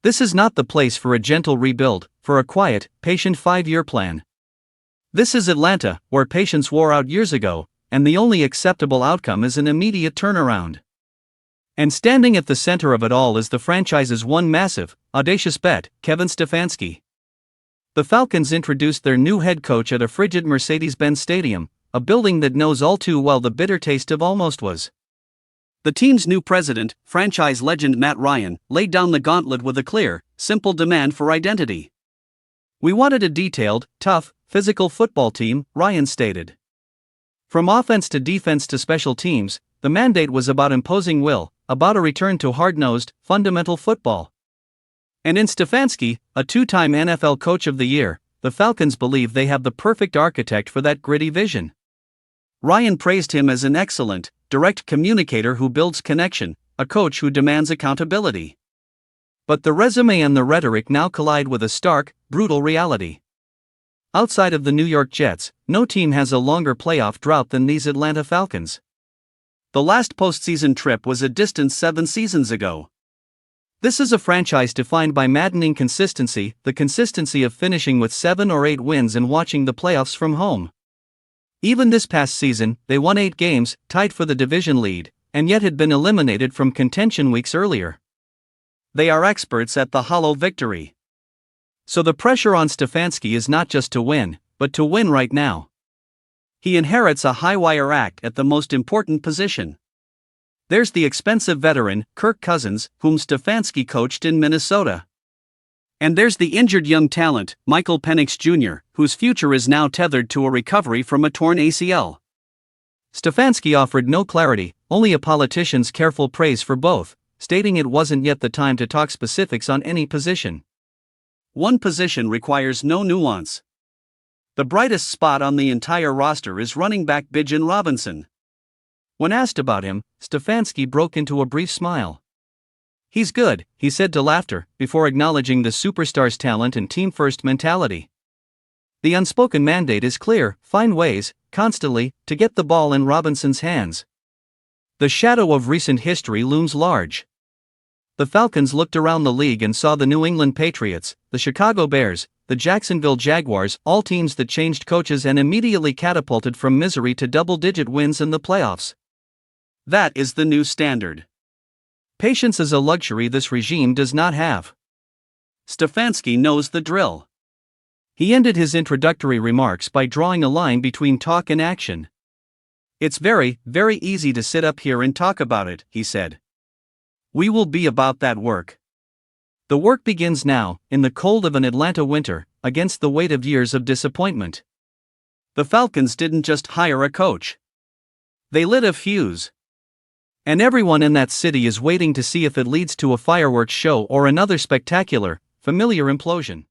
This is not the place for a gentle rebuild, for a quiet, patient 5-year plan. This is Atlanta, where patience wore out years ago, and the only acceptable outcome is an immediate turnaround. And standing at the center of it all is the franchise's one massive, audacious bet, Kevin Stefanski. The Falcons introduced their new head coach at a frigid Mercedes-Benz Stadium, a building that knows all too well the bitter taste of almost was. The team's new president, franchise legend Matt Ryan, laid down the gauntlet with a clear, simple demand for identity. "We wanted a detailed, tough, physical football team," Ryan stated. From offense to defense to special teams, the mandate was about imposing will, about a return to hard-nosed, fundamental football. And in Stefanski, a 2-time NFL Coach of the Year, the Falcons believe they have the perfect architect for that gritty vision. Ryan praised him as an excellent, direct communicator who builds connection, a coach who demands accountability. But the resume and the rhetoric now collide with a stark, brutal reality. Outside of the New York Jets, no team has a longer playoff drought than these Atlanta Falcons. The last postseason trip was a distant 7 seasons ago. This is a franchise defined by maddening consistency, the consistency of finishing with 7 or 8 wins and watching the playoffs from home. Even this past season, they won 8 games, tied for the division lead, and yet had been eliminated from contention weeks earlier. They are experts at the hollow victory. So the pressure on Stefanski is not just to win, but to win right now. He inherits a high-wire act at the most important position. There's the expensive veteran, Kirk Cousins, whom Stefanski coached in Minnesota. And there's the injured young talent, Michael Penix Jr., whose future is now tethered to a recovery from a torn ACL. Stefanski offered no clarity, only a politician's careful praise for both, stating it wasn't yet the time to talk specifics on any position. One position requires no nuance. The brightest spot on the entire roster is running back Bijan Robinson. When asked about him, Stefanski broke into a brief smile. "He's good," he said to laughter, before acknowledging the superstar's talent and team-first mentality. The unspoken mandate is clear: find ways, constantly, to get the ball in Robinson's hands. The shadow of recent history looms large. The Falcons looked around the league and saw the New England Patriots, the Chicago Bears, the Jacksonville Jaguars, all teams that changed coaches and immediately catapulted from misery to double-digit wins in the playoffs. That is the new standard. Patience is a luxury this regime does not have. Stefanski knows the drill. He ended his introductory remarks by drawing a line between talk and action. "It's very, very easy to sit up here and talk about it," he said. "We will be about that work. The work begins now, in the cold of an Atlanta winter, against the weight of years of disappointment." The Falcons didn't just hire a coach. They lit a fuse. And everyone in that city is waiting to see if it leads to a fireworks show or another spectacular, familiar implosion.